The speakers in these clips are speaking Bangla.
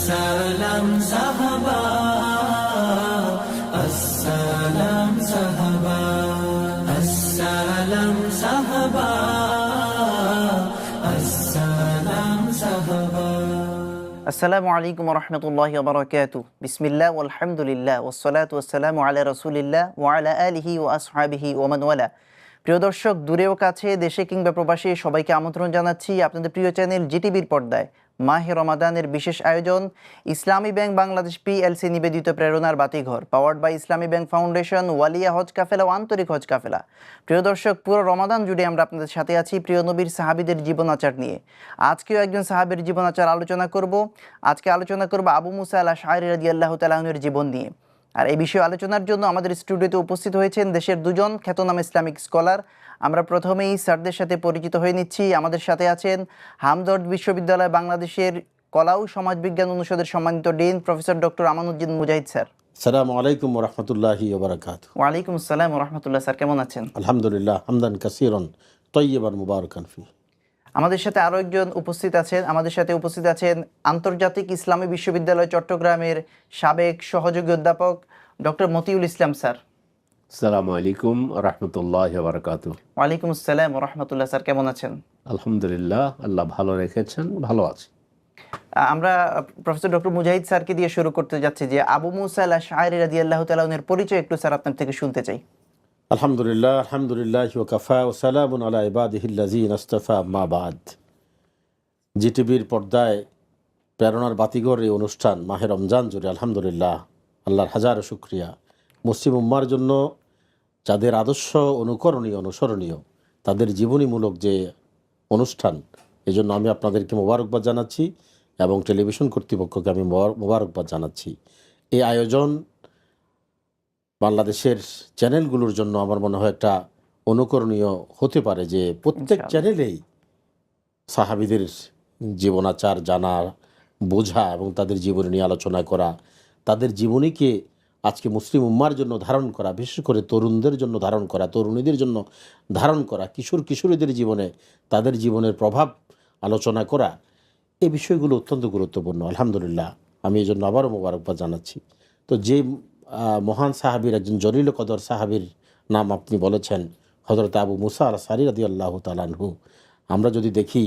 আসসালাম সাহাবা, আসসালাম সাহাবা, আসসালাম সাহাবা, আসসালাম সাহাবা। আসসালামু আলাইকুম রহমতুল্লাহি ওয়া বারাকাতুহু। বিসমিল্লাহ আলহামদুলিল্লাহ ওয়াসসালাতু ওয়াসসালামু আলা রাসূলিল্লাহ ওয়া আলা আলিহি ওয়া আসহাবিহি ওয়া মান ওয়ালা। প্রিয় দর্শক, দূরে ও কাছে, দেশে কিংবা প্রবাসী, সবাইকে আমন্ত্রণ জানাচ্ছি আপনাদের প্রিয় চ্যানেল জিটিভির পর্দায় মাহে রমাদানের বিশেষ আয়োজন ইসলামী ব্যাংক বাংলাদেশ পিএলসি নিবেদিত প্রেরণার বাতিঘর, powered by Islami bank foundation, ওয়ালিয়া হজ কাফেলা ও আন্তরিক হজ কাফেলা। প্রিয় দর্শক, পুরো রমাদান জুড়ে আমরা আপনাদের সাথে আছি প্রিয় নবীর সাহাবীদের জীবনাচার নিয়ে। আজকেও একজন সাহাবীর জীবনাচার আলোচনা করব। আজকে আলোচনা করব আবু মুসা আল আশআরী রাদিয়াল্লাহু তাআলা আনহুর জীবন নিয়ে। আর এই বিষয়ে আলোচনার জন্য আমাদের স্টুডিওতে উপস্থিত হয়েছেন দেশের দুজন খ্যাতনামা ইসলামিক স্কলার। আমরা প্রথমেই স্যারদের সাথে পরিচিত হয়ে নিচ্ছি। আমাদের সাথে আছেন হামদর্দ বিশ্ববিদ্যালয় বাংলাদেশের কলা ও সমাজবিজ্ঞান অনুষদের সম্মানিত ডিন প্রফেসর ডক্টর আমানুদ্দিন মুজাহিদ স্যার। আসসালামু আলাইকুম ওয়া রাহমাতুল্লাহি ওয়া বারাকাতুহু। ওয়া আলাইকুম আসসালাম ওয়া রাহমাতুল্লাহ। স্যার কেমন আছেন? আলহামদুলিল্লাহ, হামদান কাসীরান তাইয়িবান মুবারাকান ফি। আমাদের সাথে আরও একজন উপস্থিত আছেন। আমাদের সাথে উপস্থিত আছেন আন্তর্জাতিক ইসলামী বিশ্ববিদ্যালয় চট্টগ্রামের সাবেক সহযোগী অধ্যাপক ডক্টর মতিউল ইসলাম স্যার। আসসালামু আলাইকুম রহমতুল্লাহ বারাকাতুহু। ওয়ালাইকুম আসসালাম ওয়া রাহমাতুল্লাহ। স্যার কেমন আছেন? আলহামদুলিল্লাহ, আল্লাহ ভালো রেখেছেন, ভালো আছি। আমরা প্রফেসর ডক্টর মুজাহিদ স্যারকে দিয়ে শুরু করতে যাচ্ছি যে আবু মুসা আল আশআরী রাদিয়াল্লাহু তাআলা এর পরিচয় একটু স্যার আপনার থেকে শুনতে চাই। আলহামদুলিল্লাহ, আলহামদুলিল্লাহ ওয়া কাফা ওয়া সালামুন আলা ইবাদিহিল্লাযিনা ইসতাফা, আম্মা বাদ। জিটিভির পর্দায় প্রেরণার বাতিঘর এই অনুষ্ঠান মাহে রমজান জুড়ে আলহামদুলিল্লাহ আল্লাহর হাজার শুকরিয়া। মুসলিম উম্মার জন্য যাদের আদর্শ অনুসরণীয় তাদের জীবনীমূলক যে অনুষ্ঠান, এজন্য আমি আপনাদেরকে মোবারকবাদ জানাচ্ছি এবং টেলিভিশন কর্তৃপক্ষকে আমি মোবারকবাদ জানাচ্ছি। এই আয়োজন বাংলাদেশের চ্যানেলগুলোর জন্য আমার মনে হয় একটা অনুকরণীয় হতে পারে, যে প্রত্যেক চ্যানেলেই সাহাবীদের জীবনাচার জানা, বোঝা এবং তাদের জীবনী নিয়ে আলোচনা করা, তাদের জীবনীকে আজকে মুসলিম উম্মার জন্য ধারণ করা, বিশেষ করে তরুণদের জন্য ধারণ করা, তরুণীদের জন্য ধারণ করা, কিশোরীদের জীবনে তাদের জীবনের প্রভাব আলোচনা করা, এই বিষয়গুলো অত্যন্ত গুরুত্বপূর্ণ। আলহামদুলিল্লাহ, আমি এই জন্য আবারও মোবারকবাদ জানাচ্ছি। তো যে মহান সাহাবীর একজন জলিল কদর সাহাবীর নাম আপনি বলেছেন, হযরত আবু মুসা আল আশআরী রাদিয়াল্লাহু তাআলা আনহু, আমরা যদি দেখি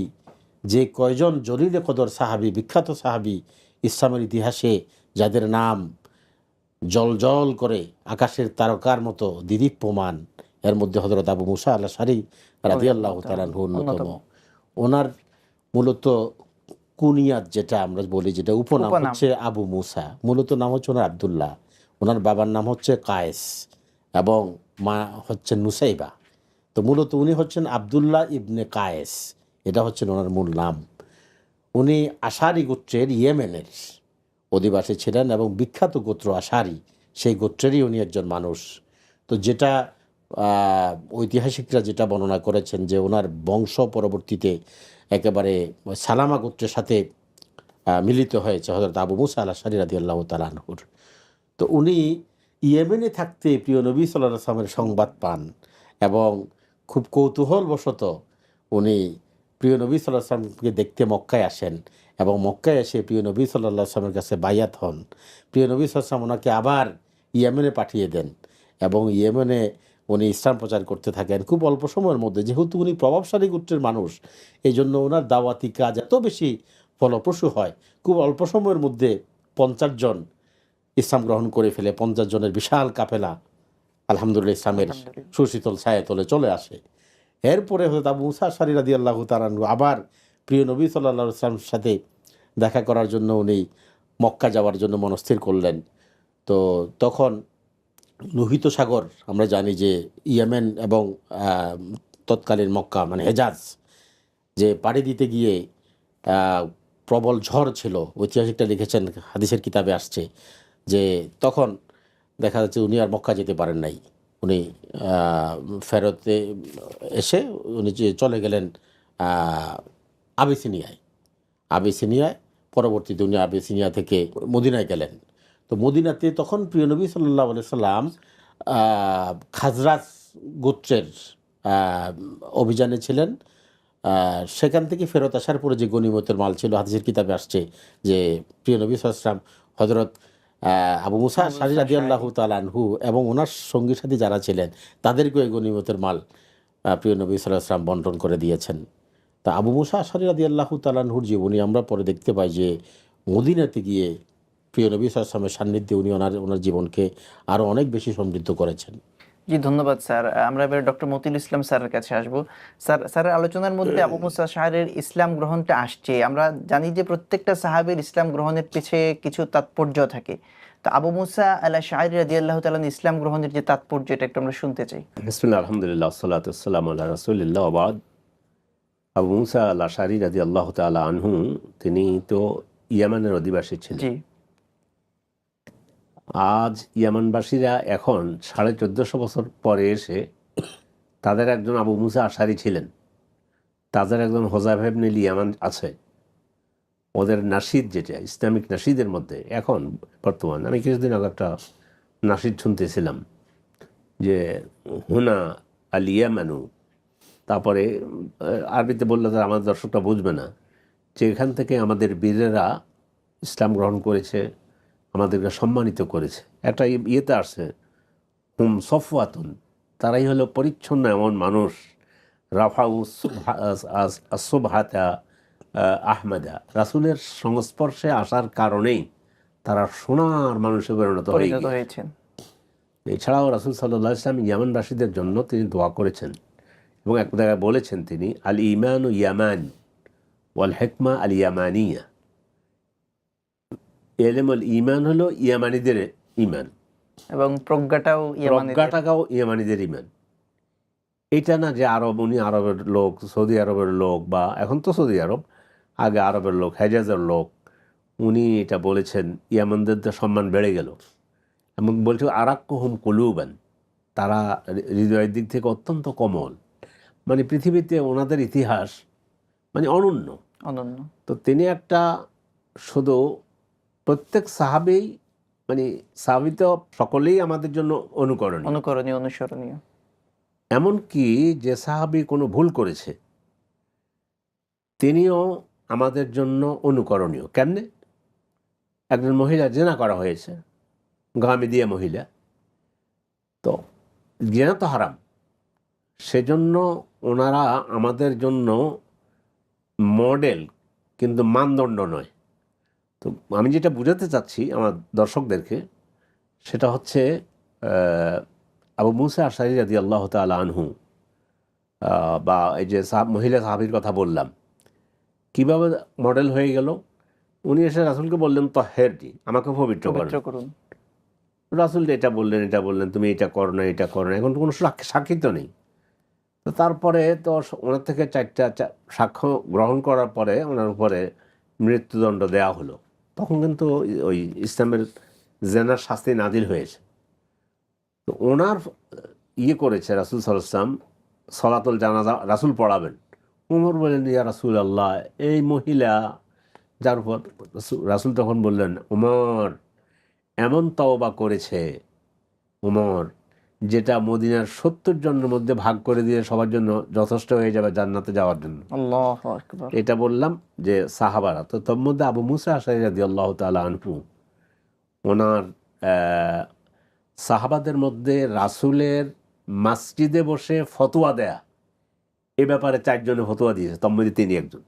যে কয়জন জলিল কদর সাহাবী, বিখ্যাত সাহাবী ইসলামের ইতিহাসে যাদের নাম জল করে আকাশের তারকার মতো দিদীপ্যমান, এর মধ্যে হযরত আবু মুসা আল আশআরী রাদিয়াল্লাহু তাআলা আনহু অন্যতম। ওনার মূলত কুনিয়াত যেটা আমরা বলি, যেটা উপনাম হচ্ছে আবু মুসা, মূলত নাম হচ্ছে ওনার আব্দুল্লাহ। ওনার বাবার নাম হচ্ছে কায়েস এবং মা হচ্ছেন নুসাইবা। তো মূলত উনি হচ্ছেন আব্দুল্লাহ ইবনে কায়েস, এটা হচ্ছেন ওনার মূল নাম। উনি আশারি গোত্রের ইয়েমেনের অধিবাসী ছিলেন এবং বিখ্যাত গোত্র আশারি, সেই গোত্রেরই উনি একজন মানুষ। তো যেটা ঐতিহাসিকরা যেটা বর্ণনা করেছেন যে ওনার বংশ পরবর্তীতে একেবারে সালামা গোত্রের সাথে মিলিত হয়েছে হযরত আবু মুসা আল আশআরী রাদিয়াল্লাহু তাআলা আনহুর। তো উনি ইয়েমেনে থাকতে প্রিয় নবী সাল্লাল্লাহু আলাইহি ওয়াসাল্লামের সংবাদ পান এবং খুব কৌতূহলবশত উনি প্রিয় নবী সাল্লাল্লাহু আলাইহি ওয়াসাল্লামকে দেখতে মক্কায় আসেন এবং মক্কায় এসে প্রিয় নবী সাল্লাল্লাহু আলাইহি ওয়াসাল্লামের কাছে বায়াত হন। প্রিয় নবী সাল্লাল্লাহু আলাইহি ওয়াসাল্লাম ওনাকে আবার ইয়েমেনে পাঠিয়ে দেন এবং ইয়েমেনে উনি ইসলাম প্রচার করতে থাকেন খুব অল্প সময়ের মধ্যে। যেহেতু উনি প্রভাবশালী গোত্রের মানুষ, এই জন্য ওনার দাওয়াতি কাজ এত বেশি ফলপ্রসূ হয়, খুব অল্প সময়ের মধ্যে 50 জন ইসলাম গ্রহণ করে ফেলে। 50 জনের বিশাল কাফেলা আলহামদুলিল্লাহ ইসলামের সুশীতল ছায়াতলে চলে আসে। এরপরে হযরত আবু মুসা আশআরী রাদিয়াল্লাহু তাআলা আনহু আবার প্রিয় নবী সাল্লাল্লাহু আলাইহি ওয়াসাল্লামের সাথে দেখা করার জন্য উনি মক্কা যাওয়ার জন্য মনস্থির করলেন। তো তখন লোহিত সাগর, আমরা জানি যে ইয়েমেন এবং তৎকালীন মক্কা মানে হেজাজ, যে পাড়ি দিতে গিয়ে প্রবল ঝড় ছিল। ঐতিহাসিকটা লিখেছেন, হাদিসের কিতাবে আসছে যে তখন দেখা যাচ্ছে উনি আর মক্কা যেতে পারেন নাই। উনি ফেরতে এসে উনি চলে গেলেন আবিসিনিয়ায়। পরবর্তীতে উনি আবিসিনিয়া থেকে মদিনায় গেলেন। তো মদিনাতে তখন প্রিয় নবী সাল্লাল্লাহু আলাইহি সাল্লাম খাজরাজ গোত্রের অভিযানে ছিলেন সেখান থেকে ফেরত আসার পরে যে গনিমতের মাল ছিল, হাদিসের কিতাবে আসছে যে প্রিয় নবী সাল্লাল্লাহু আলাইহি ওয়াসাল্লাম হযরত আবু মুসা আশআরী রাদিয়াল্লাহু তাআলা আনহু এবং ওনার সঙ্গী সাথী যারা ছিলেন তাদেরকে এই গনিমতের মাল প্রিয় নবী সাল্লাল্লাহু আলাইহি ওয়াসাল্লাম বন্টন করে দিয়েছেন। তা আবু মুসা আশআরী রাদিয়াল্লাহু তাআলা আনহুর জীবনী আমরা পরে দেখতে পাই যে মদিনাতে গিয়ে প্রিয় নবী সাল্লাল্লাহু আলাইহি ওয়াসাল্লামের সান্নিধ্যে উনি ওনার জীবনকে আরও অনেক বেশি সমৃদ্ধ করেছেন। জি, ধন্যবাদ স্যার। আমরা এবার ডক্টর মতিউল ইসলাম স্যারের কাছে আসব। স্যারের আলোচনার মধ্যে আবু মুসা আশআরীর ইসলাম গ্রহণটা আসছে। আমরা জানি যে প্রত্যেকটা সাহাবীর ইসলাম গ্রহণের পিছে কিছু তাৎপর্য থাকে। তো আবু মুসা আল আশআরী রাদিয়াল্লাহু তাআলা ইসলাম গ্রহণের যে তাৎপর্য, এটা একটু আমরা শুনতে চাই। বিসমিল্লাহ, আলহামদুলিল্লাহ, সাল্লাতু ওয়াসসালামু আলা রাসূলিল্লাহ ওয়া বাদ। আবু মুসা আল আশআরী রাদিয়াল্লাহু তাআলা আনহু তিনি তো ইয়ামানের অধিবাসী ছিলেন। জি, আজ ইয়ামানবাসীরা এখন 1450 বছর পরে এসে তাদের একজন আবু মুসা আশআরী ছিলেন, তাদের একজন হোজাইফা ইবনে ইয়ামান আছে। ওদের নাশিদ, যেটা ইসলামিক নাশিদের মধ্যে এখন বর্তমান, আমি কিছুদিন আগে একটা নাশিদ শুনতেছিলাম যে হুনা আল ইয়ামানু, তারপরে আরবিতে বললে তো আমার দর্শকটা বুঝবে না, যে এখান থেকে আমাদের বীরেরা ইসলাম গ্রহণ করেছে, আমাদেরকে সম্মানিত করেছে। একটা ইয়েতে আসছে হুম সফওয়াতুন, তারাই হলো পরিচ্ছন্ন এমন মানুষ, রাফাউ সুবহাতা আহমেদা, রাসূলের সংস্পর্শে আসার কারণেই তারা সোনার মানুষে পরিণত হয়েছেন। এছাড়াও রাসূল সাল্লাল্লাহু আলাইহি ওয়াসাল্লাম ইয়ামানবাসীদের জন্য তিনি দোয়া করেছেন এবং এক জায়গায় বলেছেন তিনি, আল ঈমানু ইয়ামান ওয়াল হিকমা আল ইয়ামানিয়া। ইলমুল ঈমান হলো ইয়ামানিদের ঈমান এবং প্রজ্ঞাটাও ইয়ামানিদের ঈমান। এটা না যে উনি আরবের লোক, সৌদি আরবের লোক, বা এখন তো সৌদি আরব, আগে আরবের লোক, হেজাজের লোক, উনি এটা বলেছেন, ইয়ামানদের সম্মান বেড়ে গেল। এবং বলছে আরাক্কুহুম কুলুবান, তারা হৃদয়ের দিক থেকে অত্যন্ত কোমল, মানে পৃথিবীতে ওনাদের ইতিহাস মানে অনন্য। তো তিনি একটা শুধু প্রত্যেক সাহাবী, মানে সাহাবী তো সকলেই আমাদের জন্য অনুসরণীয়। এমনকি যে সাহাবী কোনো ভুল করেছে তিনিও আমাদের জন্য অনুকরণীয়। কেমনে? একজন মহিলা জেনা করা হয়েছে, গামিদিয়া মহিলা, তো জেনা তো হারাম, সেজন্য ওনারা আমাদের জন্য মডেল, কিন্তু মানদণ্ড নয়। তো আমি যেটা বুঝাতে চাচ্ছি আমার দর্শকদেরকে, সেটা হচ্ছে আবু মুসা আশআরী রাদিয়াল্লাহু তাআলা আনহু, বা এই যে মহিলা সাহাবীর কথা বললাম, কিভাবে মডেল হয়ে গেল? উনি এসে রাসূলকে বললেন, তাহহিরনি, আমাকে পবিত্র করুন। রাসূল এটা বললেন, তুমি এটা করো না, এটা করো না। এখন কোনো সাক্ষী তো নেই। তো তারপরে তো ওনার থেকে 4টা সাক্ষ্য গ্রহণ করার পরে ওনার উপরে মৃত্যুদণ্ড দেওয়া হলো। তখন কিন্তু ওই ইসলামের জেনার শাস্তি নাজিল হয়েছে। তো ওনার করেছে রাসূল সাল্লাল্লাহু আলাইহি ওয়াসাল্লাম, সালাতুল জানাজা রাসূল পড়াবেন। ওমর বললেন, ইয়া রাসূলুল্লাহ, এই মহিলা, যার উপর রাসূল তখন বললেন, ওমর এমন তওবা করেছে, ওমর যেটা মদিনার 70 জনের মধ্যে ভাগ করে দিয়ে সবার জন্য যথেষ্ট হয়ে যাবে জান্নাতে যাওয়ার জন্য। আল্লাহু আকবার। এটা বললাম যে সাহাবারা। তো তোর মধ্যে আবু মুসা আশআরী রাদিয়াল্লাহু তাআলা আনহু, ওনার সাহাবাদের মধ্যে রাসূলের মসজিদে বসে ফতোয়া দেয়া, এ ব্যাপারে 4 জনে ফতোয়া দিয়েছে, তার মধ্যে তিনি একজন।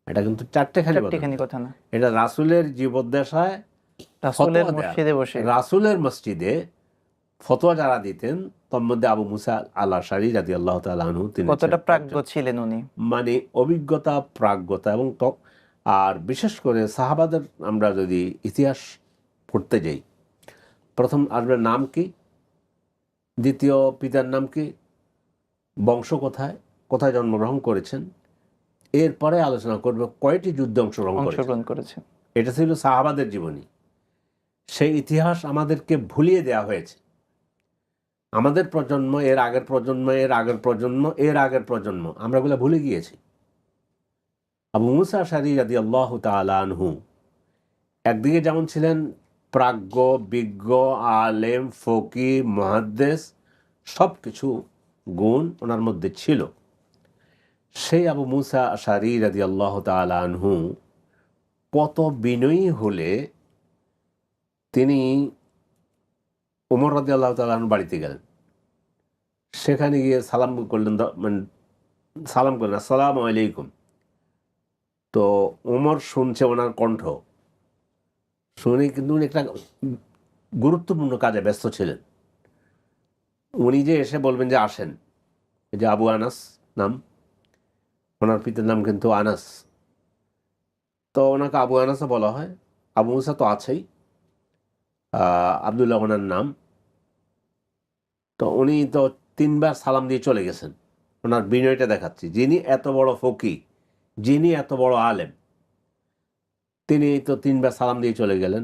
এটা কিন্তু চারটেখানি কথা না, এটা রাসূলের জীবদ্দশায় রাসূলের মসজিদে ফতোয়া যারা দিতেন, তার মধ্যে আবু মুসা আল আশআরী রাদিয়াল্লাহু তাআলা আনহু, তিনি কতটা প্রাজ্ঞ ছিলেন উনি, মানে অভিজ্ঞতা, প্রাজ্ঞতা। এবং আর বিশেষ করে সাহাবাদের আমরা যদি ইতিহাস পড়তে যাই, প্রথম আসবে নাম কি, দ্বিতীয় পিতার নাম কি, বংশ কোথায় জন্মগ্রহণ করেছেন, এরপরে আলোচনা করবে কয়টি যুদ্ধে অংশগ্রহণ করেছেন। এটা ছিল সাহাবাদের জীবনী। সেই ইতিহাস আমাদেরকে ভুলিয়ে দেওয়া হয়েছে। আমাদের প্রজন্ম, এর আগের প্রজন্ম, এর আগের প্রজন্ম, এর আগের প্রজন্ম, আমরা এগুলো ভুলে গিয়েছি। আবু মুসা আশআরী রাদিয়াল্লাহু তাআলা আনহু একদিকে যেমন ছিলেন প্রাজ্ঞ, বিজ্ঞ, আলেম, ফকি, মুহাদ্দিস, সব কিছু গুণ ওনার মধ্যে ছিল। সেই আবু মুসা আশারি রাদিয়াল্লাহু তাআলা আনহু কত বিনয়ী হলে তিনি ওমর রাদিয়াল্লাহু তাআলা আনহুর বাড়িতে গেলেন। সেখানে গিয়ে সালাম করলেন, সালাম করলেন, আসসালামু আলাইকুম। তো ওমর শুনছে ওনার কণ্ঠ, শুনে কিন্তু উনি একটা গুরুত্বপূর্ণ কাজে ব্যস্ত ছিলেন। উনি যে এসে বলবেন যে আসেন, এই যে আবু আনাস নাম, ওনার পিতার নাম কিন্তু আনাস, তো ওনাকে আবু আনাসও বলা হয়। আবু মুসা তো আছেই, আবদুল্লাহ ওনার নাম। তো উনি তো 3 বার সালাম দিয়ে চলে গেছেন। ওনার বিনয়টা দেখাচ্ছি, যিনি এত বড় ফকি, যিনি এত বড় আলেম, তিনি তো 3 বার সালাম দিয়ে চলে গেলেন।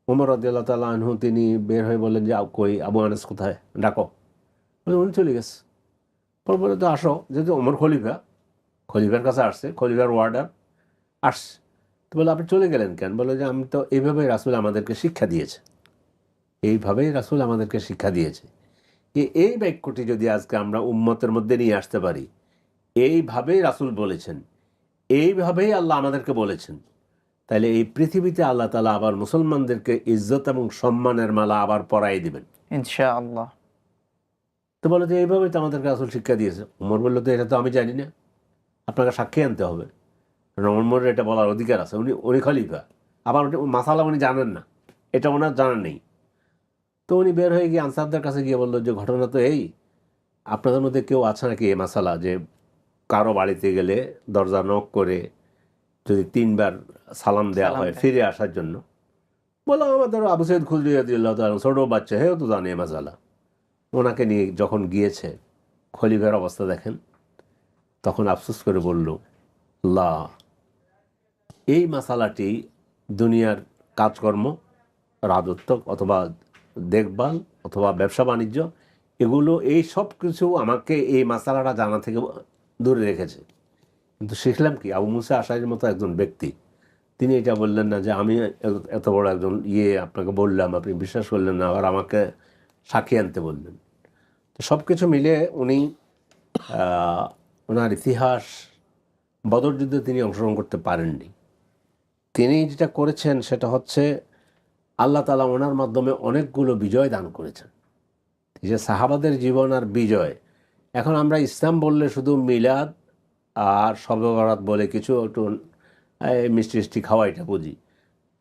ওমর রাদিয়াল্লাহু তাআলা আনহু তিনি বের হয়ে বললেন যে কই আবু আনাস কোথায়, ডাকো। উনি চলে গেছে। পর বলে তো আসো, যেহেতু ওমর খলিফার কাছে আসছে, খলিফার ওয়ার্ডার আসছে। তো বলে আপনি চলে গেলেন কেন? বলে যে আমি তো এইভাবেই রাসূল আমাদেরকে শিক্ষা দিয়েছে, এইভাবেই রাসূল আমাদেরকে শিক্ষা দিয়েছে। এই বাক্যটি যদি আজকে আমরা উম্মতের মধ্যে নিয়ে আসতে পারি, এইভাবেই রাসূল বলেছেন, এইভাবেই আল্লাহ আমাদেরকে বলেছেন, তাহলে এই পৃথিবীতে আল্লাহ তাআলা আবার মুসলমানদেরকে ইজ্জত এবং সম্মানের মালা আবার পরাই দিবেন ইনশাআল্লাহ। তো বলে যে এইভাবেই তো আমাদেরকে রাসূল শিক্ষা দিয়েছে। ওমর বলল তো এটা তো আমি জানি না, আপনাকে সাক্ষী আনতে হবে, কারণ ওমরের এটা বলার অধিকার আছে, উনি খলিফা, আবার মাসালা উনি জানেন না, এটা ওনার জানা নেই। তো উনি বের হয়ে গিয়ে আনসারদের কাছে গিয়ে বললো যে ঘটনা তো এই, আপনাদের মধ্যে কেউ আছে নাকি এই মাসালা যে কারো বাড়িতে গেলে দরজা নক করে যদি 3 বার সালাম দেওয়া হয় ফিরে আসার জন্য? বলো আমাদের আবু সঈদ খুদরি রাদিয়াল্লাহু তাআলা, ছোট বাচ্চা, হেও তো জানে এই মাসালা। ওনাকে নিয়ে যখন গিয়েছে, খলিফার অবস্থা দেখেন, তখন আফসোস করে বলল, আল্লাহ, এই মাসালাটি দুনিয়ার কাজকর্ম, রাজত্ব অথবা দেখভাল অথবা ব্যবসা বাণিজ্য, এগুলো এই সব কিছু আমাকে এই মাসালাটা জানা থেকে দূরে রেখেছে। কিন্তু শিখলাম কি, আবু মুসা আশারির মতো একজন ব্যক্তি, তিনি এটা বললেন না যে আমি এত বড় একজন আপনাকে বললাম, আপনি বিশ্বাস করলেন না, আবার আমাকে সাক্ষী আনতে বললেন। তো সব কিছু মিলে উনি ওনার ইতিহাস, বদর যুদ্ধে তিনি অংশগ্রহণ করতে পারেননি। তিনি যেটা করেছেন সেটা হচ্ছে আল্লাহ তাআলা ওনার মাধ্যমে অনেকগুলো বিজয় দান করেছেন, যে সাহাবাদের জীবন আর বিজয়। এখন আমরা ইসলাম বললে শুধু মিলাদ আর শবে বরাত বলে কিছু একটু মিষ্টি খাওয়া, এটা বুঝি।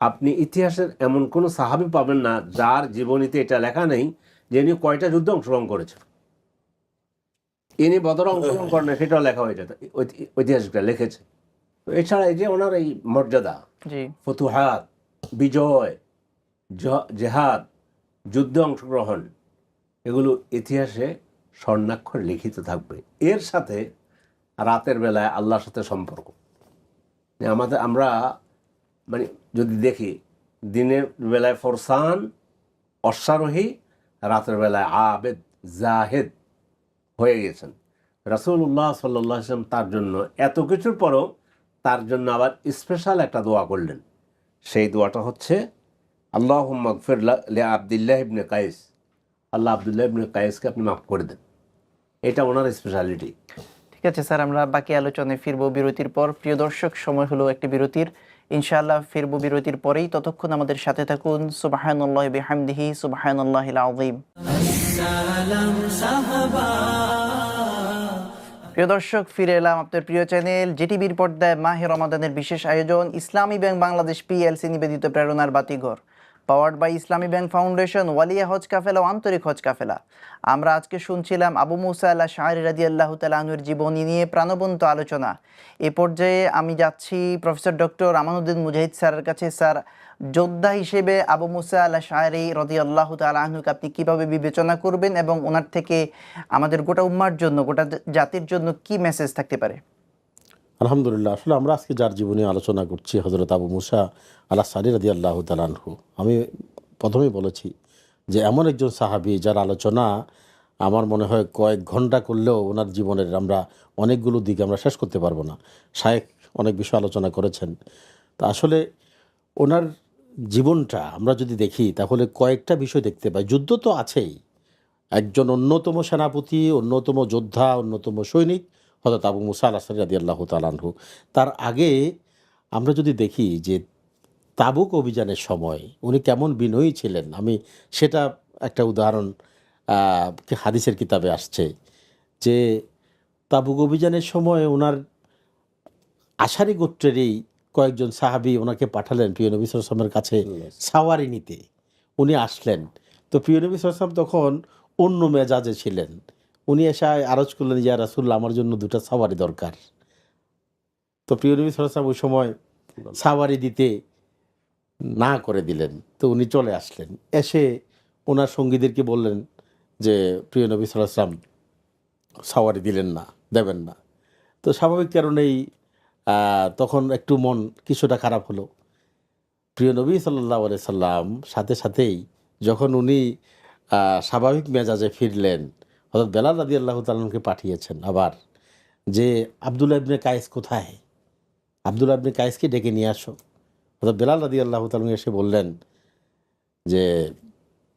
আপনি ইতিহাসের এমন কোনো সাহাবী পাবেন না যার জীবনীতে এটা লেখা নেই যে ইনি কয়টা যুদ্ধে অংশগ্রহণ করেছেন। ইনি বদরে অংশগ্রহণ করেন, সেটাও লেখা হয়েছে, ঐতিহাসিকরা লিখেছে। তো এছাড়া এই যে ওনার এই মর্যাদা, ফতুহাত, বিজয়, জেহাদ, যুদ্ধে অংশগ্রহণ, এগুলো ইতিহাসে স্বর্ণাক্ষরে লিখিত থাকবে। এর সাথে রাতের বেলায় আল্লাহর সাথে সম্পর্ক, আমরা মানে যদি দেখি, দিনের বেলায় ফরসান অশ্বারোহী, রাতের বেলায় আবেদ জাহেদ হয়ে গেছেন। রাসূলুল্লাহ সাল্লাল্লাহু আলাইহি ওয়াসাল্লাম তার জন্য এত কিছুর পরও তার জন্য আবার স্পেশাল একটা দোয়া করলেন। সেই দোয়াটা হচ্ছে আল্লাহুম্মা গফির লি আব্দুল্লাহ ইবনে কায়েস, আল্লাহ আব্দুল্লাহ ইবনে কায়েসকে আপনি মাফ করে দেন। এটা ওনার স্পেশালিটি। ঠিক আছে স্যার, আমরা বাকি আলোচনায় ফিরবো বিরতির পর। প্রিয় দর্শক, সময় হলো একটি বিরতির, ইনশাআল্লাহ ফিরবো বিরতির পরেই। ততক্ষণ আমাদের সাথে থাকুন। সুবহানাল্লাহি বিহামদিহি, সুবহানাল্লাহিল আযীম। সালাম সাহাবা। প্রিয় দর্শক, ফিরে এলাম আপনার প্রিয় চ্যানেল জিটিভির পর্দায় মাহে রমাদানের বিশেষ আয়োজন ইসলামী ব্যাংক বাংলাদেশ পিএলসি নিবেদিত প্রেরণার বাতিঘর, powered by Islami bank foundation, ওয়ালিয়া হজ কাফেলা ও আন্তরিক হজ কাফেলা। আমরা আজকে শুনছিলাম আবু মুসা আল আশআরী রাদিয়াল্লাহু তাআলা আনহুর জীবনী নিয়ে প্রাণবন্ত আলোচনা। এ পর্যায়ে আমি যাচ্ছি প্রফেসর ডক্টর আমানুদ্দিন মুজাহিদ স্যারের কাছে। স্যার, যোদ্ধা হিসেবে আবু মুসা আল আশআরী রাদিয়াল্লাহু তাআলা আনহুকে আপনি কীভাবে বিবেচনা করবেন এবং ওনার থেকে আমাদের গোটা উম্মার জন্য, গোটা জাতির জন্য কি মেসেজ থাকতে পারে? আলহামদুলিল্লাহ, আসলে আমরা আজকে যার জীবনে আলোচনা করছি, হযরত আবু মুসা আল আশআরী রাদিয়াল্লাহু তাআলা আনহু, আমি প্রথমেই বলেছি যে এমন একজন সাহাবী যার আলোচনা আমার মনে হয় কয়েক ঘন্টা করলেও ওনার জীবনের আমরা অনেকগুলো দিক আমরা শেষ করতে পারবো না। শায়েখ অনেক বিষয় আলোচনা করেছেন। তা আসলে ওনার জীবনটা আমরা যদি দেখি তাহলে কয়েকটা বিষয় দেখতে পাই। যুদ্ধ তো আছেই, একজন অন্যতম সেনাপতি, অন্যতম যোদ্ধা, অন্যতম সৈনিক, হযরত আবু মুসা আল-আশআরী রাদিয়াল্লাহু তাআলা আনহু। তার আগে আমরা যদি দেখি যে তাবুক অভিযানের সময় উনি কেমন বিনয়ী ছিলেন, আমি সেটা একটা উদাহরণ হাদিসের কিতাবে আসছে যে তাবুক অভিযানের সময় ওনার আশারি গোত্রেরই কয়েকজন সাহাবী ওনাকে পাঠালেন প্রিয় নবী সাল্লাল্লাহু আলাইহি ওয়াসাল্লামের কাছে সাওয়ারি নিতে। উনি আসলেন, তো প্রিয় নবী সাল্লাল্লাহু আলাইহি ওয়াসাল্লাম তখন অন্য মেজাজে ছিলেন। উনি এসে আরজ করলেন, ইয়া রাসূলুল্লাহ, আমার জন্য 2টা সাওয়ারি দরকার। তো প্রিয় নবী সাল্লাল্লাহু আলাইহি ওয়াসাল্লাম ওই সময় সাওয়ারি দিতে না করে দিলেন। তো উনি চলে আসলেন, এসে ওনার সঙ্গীদেরকে বললেন যে প্রিয় নবী সাল্লাল্লাহু আলাইহি ওয়াসাল্লাম সাওয়ারি দিলেন না, দেবেন না। তো স্বাভাবিক কারণেই তখন একটু মন কিছুটা খারাপ হলো। প্রিয় নবী সাল্লাল্লাহু আলাইহি সাল্লাম সাথে সাথেই যখন উনি স্বাভাবিক মেজাজে ফিরলেন, হযরত বেলাল রাদিয়াল্লাহু তাআলা আনহুকে পাঠিয়েছেন আবার যে আব্দুল্লাহ ইবনে কায়েস কোথায়, আব্দুল্লাহ ইবনে কায়েসকে ডেকে নিয়ে আসো। হযরত বেলাল রাদিয়াল্লাহু তাআলা আনহু এসে বললেন যে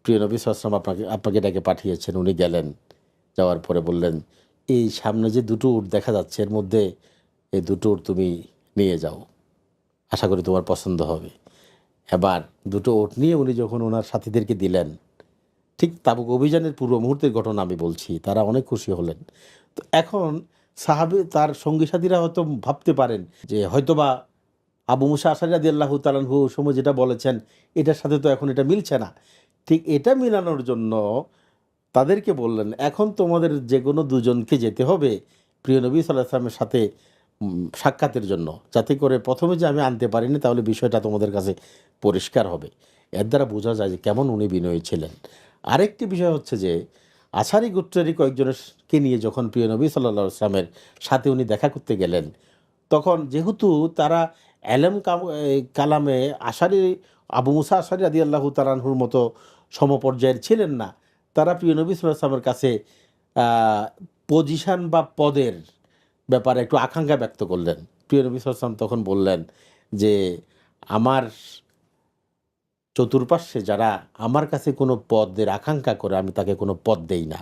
প্রিয় নবী সাল্লাল্লাহু আলাইহি ওয়াসাল্লাম আপনাকে ডেকে পাঠিয়েছেন। উনি গেলেন, যাওয়ার পরে বললেন, এই সামনে যে 2টো উট দেখা যাচ্ছে এর মধ্যে এই 2টো উট তুমি নিয়ে যাও, আশা করি তোমার পছন্দ হবে। এবার 2টো উট নিয়ে উনি যখন ওনার সাথীদেরকে দিলেন, ঠিক তাবুক অভিযানের পূর্ব মুহূর্তের ঘটনা আমি বলছি, তারা অনেক খুশি হলেন। তো এখন সাহাবী তার সঙ্গী সাথীরা হয়তো ভাবতে পারেন যে হয়তোবা আবু মুসা আশআরী রাদিয়াল্লাহু তাআলা আনহু সময় যেটা বলেছেন এটার সাথে তো এখন এটা মিলছে না। ঠিক এটা মিলানোর জন্য তাদেরকে বললেন, এখন তোমাদের যে কোনো দুজনকে যেতে হবে প্রিয় নবী সাল্লাল্লাহু আলাইহি ওয়াসাল্লামের সাথে সাক্ষাতের জন্য, যাতে করে প্রথমে যে আমি আনতে পারিনি তাহলে বিষয়টা তোমাদের কাছে পরিষ্কার হবে। এর দ্বারা বোঝা যায় যে কেমন উনি বিনয়ী ছিলেন। আরেকটি বিষয় হচ্ছে যে আশারি গোত্রেরই কয়েকজনকে নিয়ে যখন প্রিয় নবী সাল্লাল্লাহু আলাইহি ওয়াসাল্লামের সাথে উনি দেখা করতে গেলেন, তখন যেহেতু তারা কালামে আশারি আবু মুসা আশআরী রাদিয়াল্লাহু তাআলা আনহুর মতো সমপর্যায়ের ছিলেন না, তারা প্রিয় নবী সাল্লাল্লাহু আলাইহি ওয়াসাল্লামের কাছে পজিশন বা পদের ব্যাপারে একটু আকাঙ্ক্ষা ব্যক্ত করলেন। প্রিয় নবী সাল্লাল্লাহু আলাইহি ওয়াসাল্লাম তখন বললেন যে আমার চতুর্পার্শ্বে যারা আমার কাছে কোনো পদের আকাঙ্ক্ষা করে আমি তাকে কোনো পদ দেই না।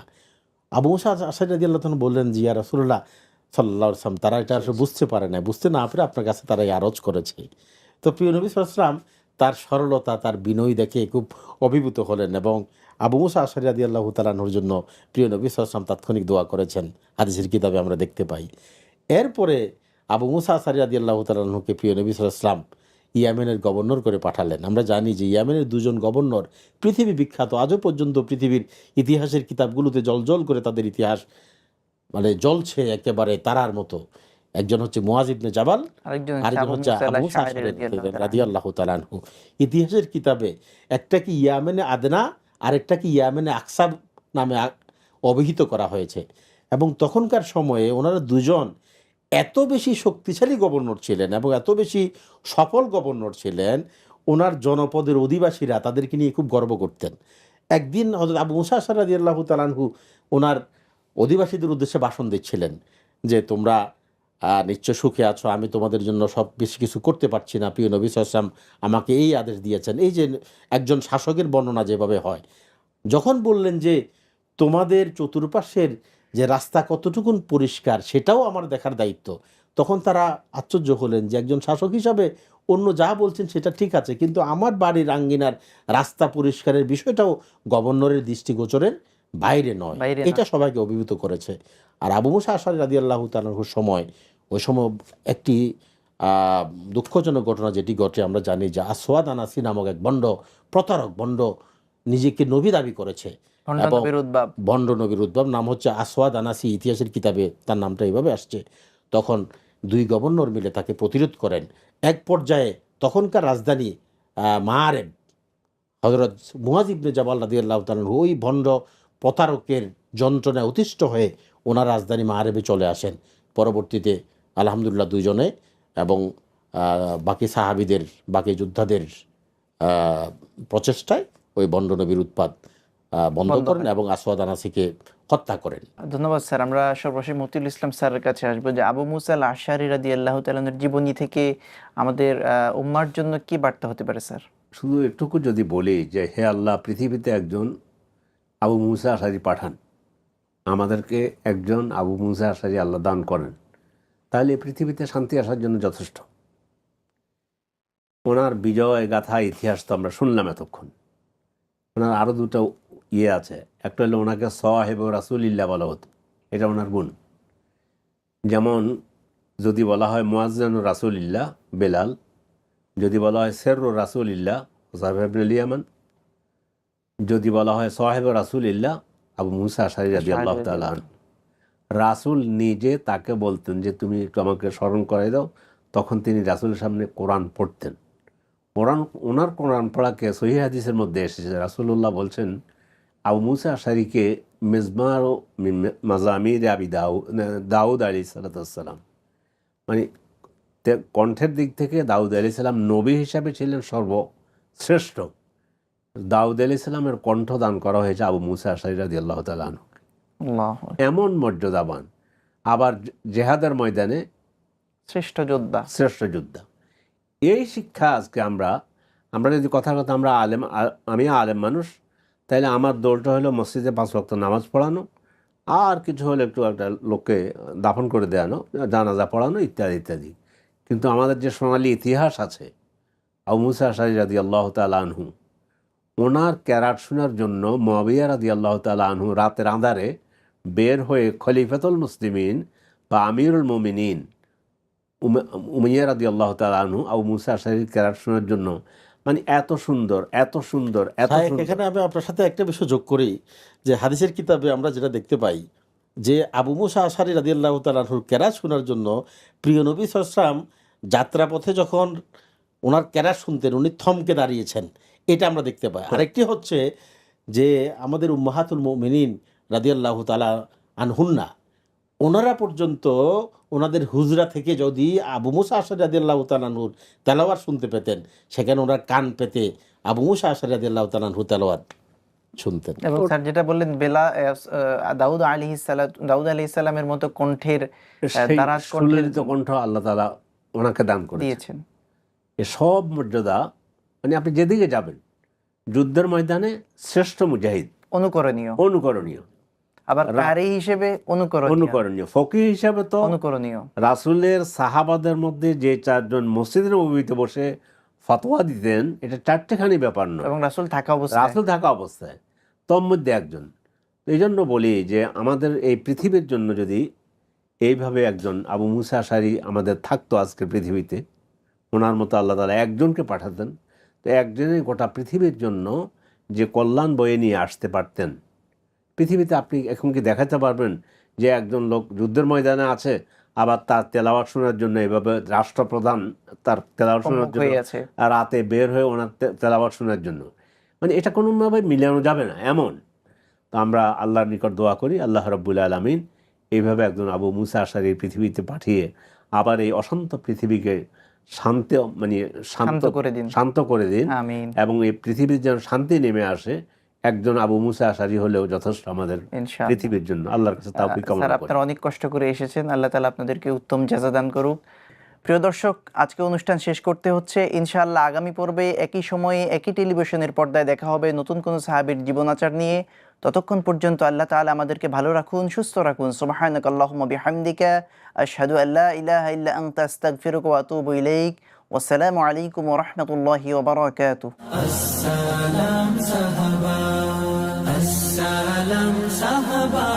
আবু মুসা আশআরী রাদিয়াল্লাহু তাআলা বললেন যে ইয়া রাসূলুল্লাহ সাল্লাল্লাহু আলাইহি ওয়াসাল্লাম, তারা এটা আসলে বুঝতে পারে না, বুঝতে না পেরে আপনার কাছে তারা এই আরজ করেছে। তো প্রিয় নবী সাল্লাল্লাহু আলাইহি ওয়াসাল্লাম তার সরলতা, তার বিনয় দেখে খুব অভিভূত হলেন এবং আবু মুসা আশআরী রাদিয়াল্লাহু তাআলা আনহুর জন্য প্রিয় নবী সাল্লাল্লাহু আলাইহি ওয়াসাল্লাম তাৎক্ষণিক দোয়া করেছেন, হাদিসের কিতাবে আমরা দেখতে পাই। এরপরে আবু মুসা আশআরী রাদিয়াল্লাহু তাআলা আনহুকে প্রিয় নবী সাল্লাল্লাহু আলাইহি ওয়াসাল্লাম ইয়েমেনের গভর্নর করে পাঠালেন। আমরা জানি যে ইয়েমেনের 2জন গভর্নর পৃথিবী বিখ্যাত, আজও পর্যন্ত পৃথিবীর ইতিহাসের কিতাবগুলোতে জ্বলজ্বল করে তাদের ইতিহাস মানে জ্বলছে একেবারে তারার মতো। একজন হচ্ছে মুআজ ইবনে জাবাল, আরেকজন হচ্ছে আবু মুসা আশআরী রাদিয়াল্লাহু তাআলা আনহু। ইতিহাসের কিতাবে একটা কি ইয়ামেনে আদনা আরেকটা কি ইয়ামেনে আকসা নামে অভিহিত করা হয়েছে এবং তখনকার সময়ে ওনারা 2জন এত বেশি শক্তিশালী গভর্নর ছিলেন এবং এত বেশি সফল গভর্নর ছিলেন, ওনার জনপদের অধিবাসীরা তাদেরকে নিয়ে খুব গর্ব করতেন। একদিন হযরত আবু মুসা আশআরী রাদিয়াল্লাহু তাআলা আনহু ওনার অধিবাসীদের উদ্দেশ্যে ভাষণ দিচ্ছিলেন যে তোমরা নিশ্চয় সুখে আছো, আমি তোমাদের জন্য সব বেশি কিছু করতে পারছি না, প্রিয় নবী সাল্লাল্লাহু আলাইহি ওয়াসাল্লাম আমাকে এই আদেশ দিয়েছেন। এই যে একজন শাসকের বর্ণনা যেভাবে হয়, যখন বললেন যে তোমাদের চতুর্পার্শ্বের যে রাস্তা কতটুকুন পরিষ্কার সেটাও আমার দেখার দায়িত্ব, তখন তারা আশ্চর্য হলেন যে একজন শাসক হিসাবে অন্য যা বলছেন সেটা ঠিক আছে, কিন্তু আমার বাড়ির আঙ্গিনার রাস্তা পরিষ্কারের বিষয়টাও গভর্নরের দৃষ্টিগোচরের বাইরে নয়। এটা সবাইকে অভিভূত করেছে। আর আবু মুসা আশআরী রাদিয়াল্লাহু তাআলার সময় ওই সময় একটি দুঃখজনক ঘটনা যেটি ঘটে, আমরা জানি যে আসওয়াদ আনাসি নামক এক প্রতারক বন্ড নিজেকে নবী দাবি করেছে এবং ভণ্ড নবীর উদ্ভব, নাম হচ্ছে আসওয়াদ আনাসি, ইতিহাসের কিতাবে তার নামটা এইভাবে আসছে। তখন 2 গভর্নর মিলে তাকে প্রতিরোধ করেন। এক পর্যায়ে তখনকার রাজধানী মাআরেব, হযরত মুআজ ইবনে জাবাল রাদিয়াল্লাহু তাআলা ওই ভণ্ড প্রতারকের যন্ত্রণায় অতিষ্ঠ হয়ে ওনার রাজধানী মাআরেবে চলে আসেন। পরবর্তীতে আলহামদুলিল্লাহ 2জনে এবং বাকি সাহাবীদের, বাকি যোদ্ধাদের প্রচেষ্টায় ওই ভণ্ড নবীর উৎপাত বন্ধ করেন এবং আসওয়াদ আনাসিকে হত্যা করেন। ধন্যবাদ স্যার। আমরা সর্বশেষ মতিউল ইসলাম স্যারের কাছে আসবো যে আবু মুসা আল আশআরী রাদিয়াল্লাহু তাআলা আনহুর জীবনী থেকে আমাদের উম্মার জন্য কি বার্তা হতে পারে স্যার? শুধু একটুকু যদি বলি যে হে আল্লাহ, পৃথিবীতে একজন আবু মুসা আশআরী পাঠান আমাদেরকে একজন আবু মুসা আশারি আল্লাহ দান করেন, তাহলে এই পৃথিবীতে শান্তি আসার জন্য যথেষ্ট। ওনার বিজয় গাথা ইতিহাস তো আমরা শুনলাম এতক্ষণ। ওনার আরও দুটো আছে, একটা হলো ওনাকে সাহেব রাসূলিল্লাহ বলা হতো, এটা ওনার গুণ। যেমন যদি বলা হয় মুয়াজ্জিন রাসূলিল্লাহ বেলাল, যদি বলা হয় সের রাসূলিল্লাহ হুযায়ফা ইবনুল ইয়ামান, যদি বলা হয় সাহেব রাসূলিল্লাহ আবু মুসা আশআরী রাদিয়াল্লাহু তাআলা আনহু। রাসূল নিজে তাকে বলতেন যে তুমি একটু আমাকে স্মরণ করাই দাও, তখন তিনি রাসূলের সামনে কোরআন পড়তেন। ওনার কোরআন পড়াকে সহিহ হাদিসের মধ্যে এসেছে, রাসূলুল্লাহ বলছেন আবু মুসা আশআরীকে মিজমার ও মাজামির আবি দাউদ আলাইহিস সালাম, মানে কণ্ঠের দিক থেকে দাউদ আলাইহিস সালাম নবী হিসাবে ছিলেন সর্বশ্রেষ্ঠ। দাউদ আলাইহিস সালামের কণ্ঠ দান করা হয়েছে আবু মুসা আশআরী রাদিয়াল্লাহু তাআলা আনহু। এমন মর্যাদাবান, আবার জেহাদের ময়দানে শ্রেষ্ঠ যোদ্ধা। এই শিক্ষা আজকে আমরা যদি কথার কথা আমি আলেম মানুষ, তাইলে আমার দৌড়টা হলো মসজিদে 5 ওয়াক্ত নামাজ পড়ানো, আর কিছু হলে একটু একটা লোককে দাফন করে দেওয়ানো, জানাজা পড়ানো ইত্যাদি ইত্যাদি। কিন্তু আমাদের যে সোনালী ইতিহাস আছে, আবু মুসা আশআরী রাদিয়াল্লাহু তাআলা আনহু, ওনার ক্যারাট শোনার জন্য মুআবিয়া রাদিয়াল্লাহু তাআলা আনহু রাতের আঁধারে বের হয়ে খলিফাতুল মুসলিমিন বা আমিরুল মুমিনিন উমাইয়া রাদিয়াল্লাহু তাআলা আনহু আবু মুসা আশআরীর ক্যারাট শোনার জন্য, মানে এত সুন্দর। এখানে আমি আপনার সাথে একটা বিষয় যোগ করি, যে হাদিসের কিতাবে আমরা যেটা দেখতে পাই যে আবু মুসা আশআরী রাদিয়াল্লাহু তাআলা আনহুর ক্যারাত শোনার জন্য প্রিয় নবী সাল্লাল্লাহু আলাইহি ওয়াসাল্লাম যাত্রাপথে যখন ওনার ক্যারাত শুনতেন উনি থমকে দাঁড়িয়েছেন, এটা আমরা দেখতে পাই। আরেকটি হচ্ছে যে আমাদের উম্মাহাতুল মুমিনিন রাদিয়াল্লাহু তাআলা আনহুন্না, ওনারা পর্যন্ত ওনাদের হুজরা থেকে যদি আবু মুসা আশআরী রাদিয়াল্লাহু তাআলা আনহুর তেলাওয়াত শুনতে পেতেন, সেখানে ওনারা কান পেতে আবু মুসা আশআরী রাদিয়াল্লাহু তাআলা আনহু তেলাওয়াত শুনতেন। এবং স্যার যেটা বললেন দাউদ আলাইহিস সালামের মতো কণ্ঠের কণ্ঠ আল্লাহ তাআলা ওনাকে দান করেছেন। এসব মর্যাদা, মানে আপনি যেদিকে যাবেন যুদ্ধের ময়দানে শ্রেষ্ঠ মুজাহিদ, অনুকরণীয়, আবার কারি হিসেবে অনুকরণীয়, ফকিহ হিসেবে তো অনুকরণীয়। রাসূলের সাহাবাদের মধ্যে যে 4 জন মসজিদের নববীতে বসে ফতোয়া দিতেন, এটা 4টেখানি ব্যাপার নয়, এবং রাসূল থাকা অবস্থায় তোর মধ্যে একজন। এই জন্য বলি যে আমাদের এই পৃথিবীর জন্য যদি এইভাবে একজন আবু মুসা আশআরী আমাদের থাকতো আজকের পৃথিবীতে, ওনার মতো আল্লাহ তাআলা একজনকে পাঠাতেন, তো একজনের গোটা পৃথিবীর জন্য যে কল্যাণ বয়ে নিয়ে আসতে পারতেন। পৃথিবীতে আপনি এখন কি দেখাতে পারবেন যে একজন লোক যুদ্ধের ময়দানে আছে, আবার তার তেলাওয়াত শোনার জন্য এভাবে রাষ্ট্রপ্রধান তার তেলাওয়াত শোনার জন্য আর রাতে বের হয়ে ওনার তেলাওয়াত শোনার জন্য, মানে এটা কোনোভাবে মিলানো যাবে না এমন। তো আমরা আল্লাহর নিকট দোয়া করি আল্লাহ রাব্বুল আলামিন এইভাবে একজন আবু মুসা আশআরী পৃথিবীতে পাঠিয়ে আবার এই অশান্ত পৃথিবীকে শান্ত করে দিন, এবং এই পৃথিবীর যেন শান্তি নেমে আসে। একজন আবু মুসা আশআরী হলেও যথেষ্ট আমাদের পৃথিবীর জন্য। আল্লাহর কাছে তাওফিক কামনা করি। আপনারা অনেক কষ্ট করে এসেছেন, আল্লাহ তাআলা আপনাদেরকে উত্তম জাযা দান করুক। প্রিয় দর্শক, আজকে অনুষ্ঠান শেষ করতে হচ্ছে। ইনশাআল্লাহ আগামী পর্বে একই সময়ে একই টেলিভিশনের পর্দায় দেখা হবে নতুন কোন সাহাবীর জীবনাচার নিয়ে। ততক্ষণ পর্যন্ত আল্লাহ তাআলা আমাদেরকে ভালো রাখুন, সুস্থ রাখুন। সুবহানাকাল্লাহুম্মা বিহামদিকা আশহাদু আল্লা ইলাহা ইল্লা আনতা আস্তাগফিরুকা ওয়া আতুবু ইলাইক। ওয়াসসালামু আলাইকুম ওয়া রাহমাতুল্লাহি ওয়া বারাকাতুহু। আসসালাম সাহাবা, আসসালাম সাহাবা।